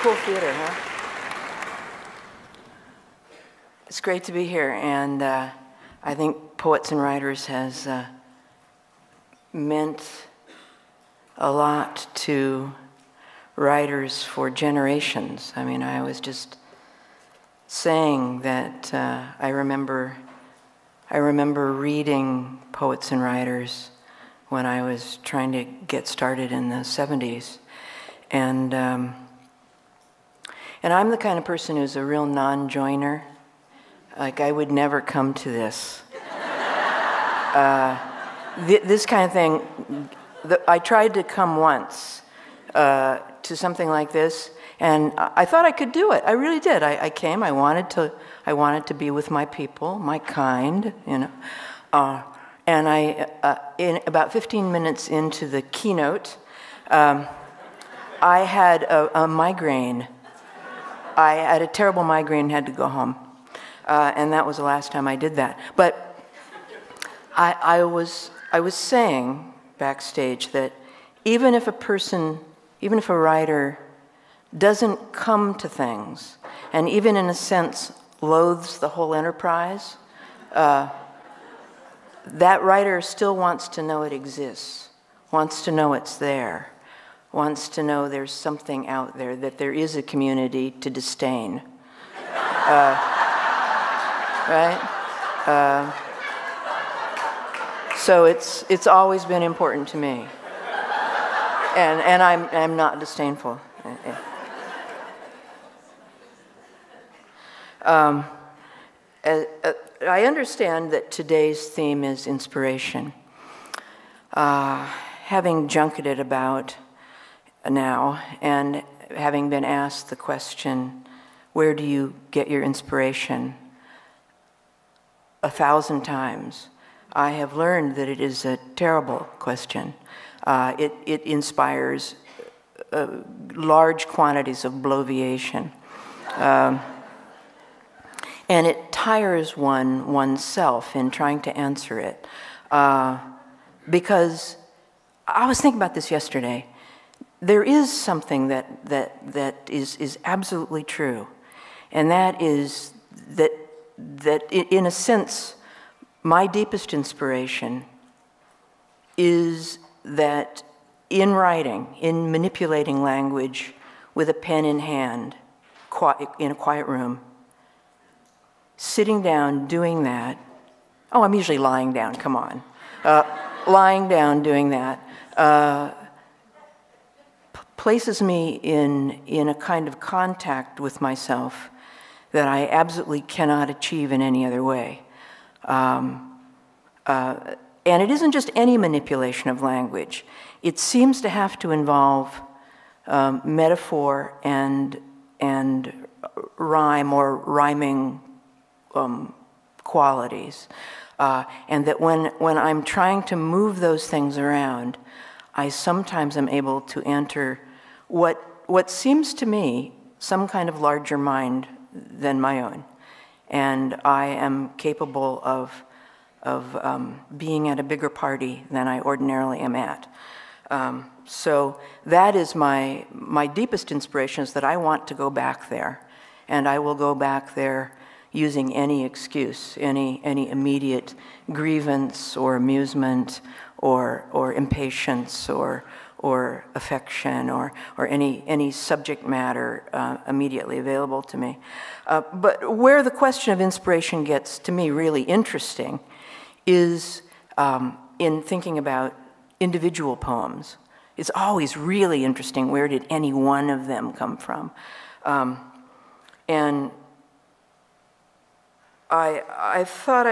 cool theater, huh? It's great to be here, and I think Poets and Writers has meant a lot to writers for generations. I mean, I was just saying that I remember reading Poets and Writers when I was trying to get started in the 70s. And I'm the kind of person who's a real non-joiner. Like, I would never come to this. This kind of thing, I tried to come once to something like this, and I thought I could do it. I really did. I came. I wanted to be with my people, my kind, you know. And in about 15 minutes into the keynote, I had a migraine. I had a terrible migraine and had to go home. And that was the last time I did that. But I was saying backstage that even if a writer doesn't come to things, and even in a sense loathes the whole enterprise, that writer still wants to know it exists, wants to know it's there, wants to know there's something out there, that there is a community to disdain. Right? So it's always been important to me, and I'm not disdainful. I understand that today's theme is inspiration. Having junketed about now, and having been asked the question, where do you get your inspiration, 1,000 times, I have learned that it is a terrible question. It inspires large quantities of bloviation. And it tires oneself in trying to answer it. Because I was thinking about this yesterday. There is something that is absolutely true. And that is that in a sense, my deepest inspiration is that in writing, in manipulating language with a pen in hand, in a quiet room, sitting down, doing that. Oh, I'm usually lying down, come on. Lying down, doing that, places me in a kind of contact with myself that I absolutely cannot achieve in any other way. And it isn't just any manipulation of language. It seems to have to involve metaphor and rhyme or rhyming qualities. And that when I'm trying to move those things around, I sometimes am able to enter what seems to me some kind of larger mind than my own. And I am capable of being at a bigger party than I ordinarily am at. So that is my deepest inspiration, is that I want to go back there. And I will go back there using any excuse, any immediate grievance or amusement or impatience or affection or any subject matter immediately available to me. But where the question of inspiration gets, to me, really interesting is in thinking about individual poems. It's always really interesting, where did any one of them come from? And I thought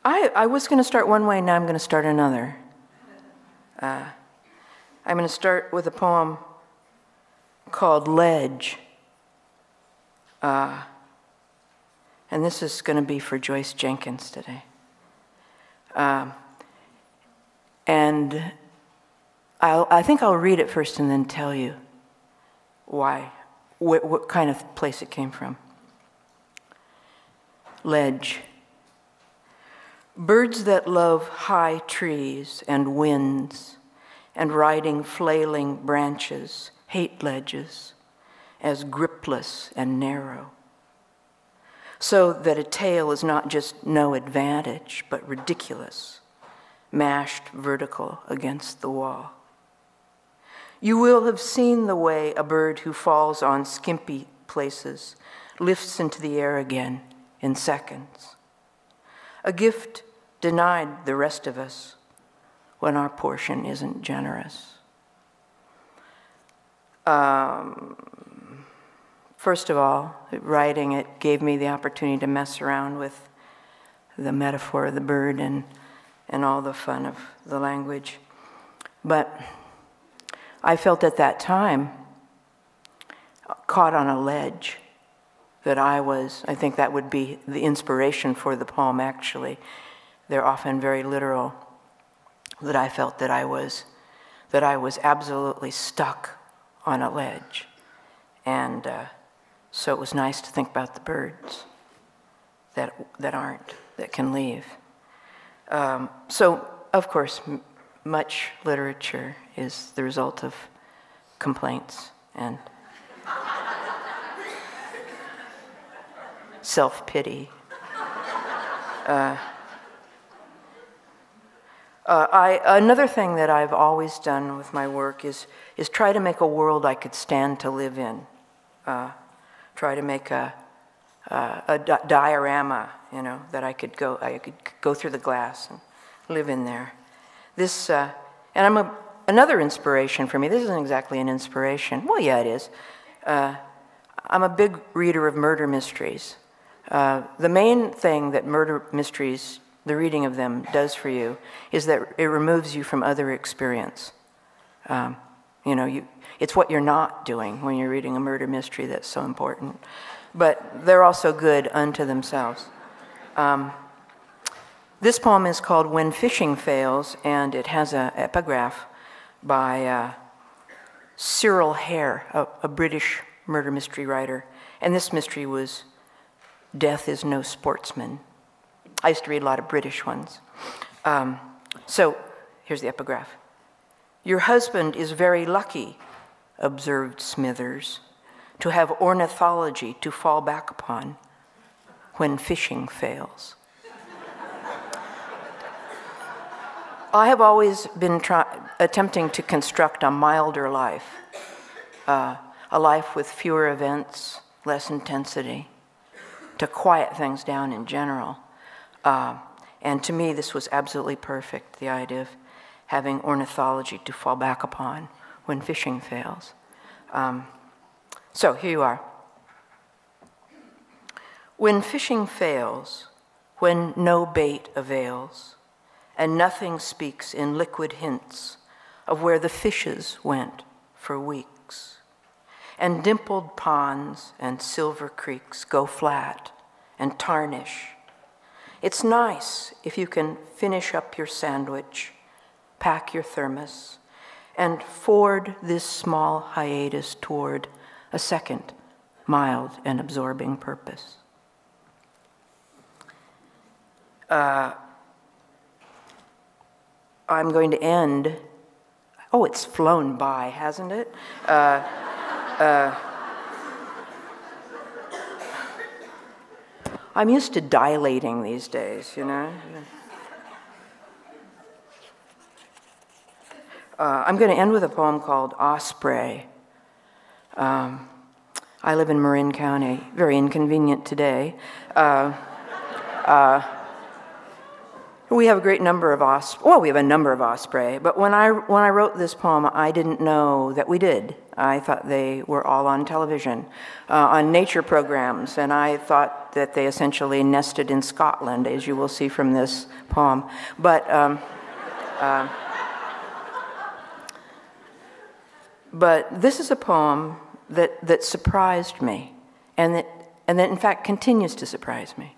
I was going to start one way, now I'm going to start another. I'm going to start with a poem called Ledge. And this is going to be for Joyce Jenkins today. And I think I'll read it first and then tell you why, what kind of place it came from. Ledge. Birds that love high trees and winds and riding flailing branches hate ledges, as gripless and narrow, so that a tale is not just no advantage, but ridiculous, mashed vertical against the wall. You will have seen the way a bird who falls on skimpy places lifts into the air again in seconds. A gift denied the rest of us when our portion isn't generous. First of all, writing it gave me the opportunity to mess around with the metaphor of the bird and all the fun of the language. But I felt at that time caught on a ledge that I think that would be the inspiration for the poem actually. They're often very literal, that I felt that I was absolutely stuck on a ledge. And so it was nice to think about the birds that aren't, that can leave. So, of course, much literature is the result of complaints and self-pity. Another thing that I've always done with my work is try to make a world I could stand to live in. Try to make a diorama, that I could go through the glass and live in there. This, and another inspiration for me, this isn't exactly an inspiration. Well, yeah, it is. I'm a big reader of murder mysteries. The main thing that murder mysteries, the reading of them, does for you is that it removes you from other experience. It's what you're not doing when you're reading a murder mystery that's so important. But they're also good unto themselves. This poem is called When Fishing Fails, and it has an epigraph by Cyril Hare, a British murder mystery writer. And this mystery was Death is No Sportsman. I used to read a lot of British ones. So here's the epigraph. Your husband is very lucky, observed Smithers, to have ornithology to fall back upon when fishing fails. I have always been attempting to construct a milder life, a life with fewer events, less intensity, to quiet things down in general. And to me, this was absolutely perfect, the idea of having ornithology to fall back upon when fishing fails. So here you are. When fishing fails, when no bait avails, and nothing speaks in liquid hints of where the fishes went for weeks, and dimpled ponds and silver creeks go flat and tarnish, it's nice if you can finish up your sandwich, pack your thermos, and ford this small hiatus toward a second mild and absorbing purpose. I'm going to end. Oh, it's flown by, hasn't it? I'm used to dilating these days, I'm going to end with a poem called Osprey. I live in Marin County, very inconvenient today. We have a great number of osprey. Well, we have a number of osprey, but when I wrote this poem, I didn't know that we did. I thought they were all on television, on nature programs, and I thought that they essentially nested in Scotland, as you will see from this poem. But this is a poem that surprised me, and that in fact continues to surprise me.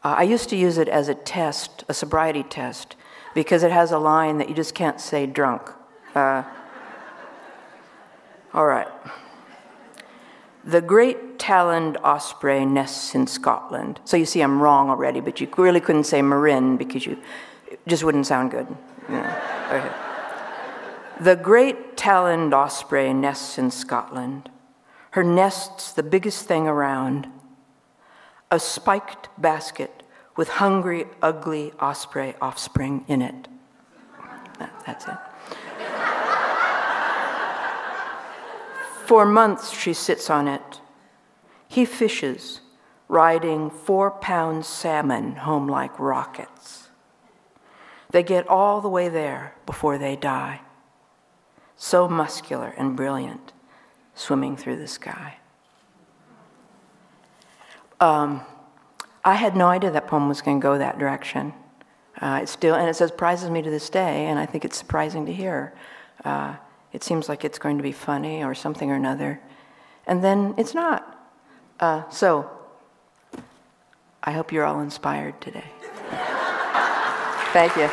I used to use it as a test, a sobriety test, because it has a line that you just can't say drunk. All right. The great taloned osprey nests in Scotland. So you see I'm wrong already, but you really couldn't say Marin because it just wouldn't sound good. Okay. The great taloned osprey nests in Scotland. Her nest's the biggest thing around. A spiked basket with hungry, ugly osprey offspring in it. That's it. For months she sits on it. He fishes, riding 4-pound salmon home like rockets. They get all the way there before they die. So muscular and brilliant, swimming through the sky. I had no idea that poem was going to go that direction. It surprises me to this day, and I think it's surprising to hear. It seems like it's going to be funny or something or another, and then it's not. So, I hope you're all inspired today. Thank you.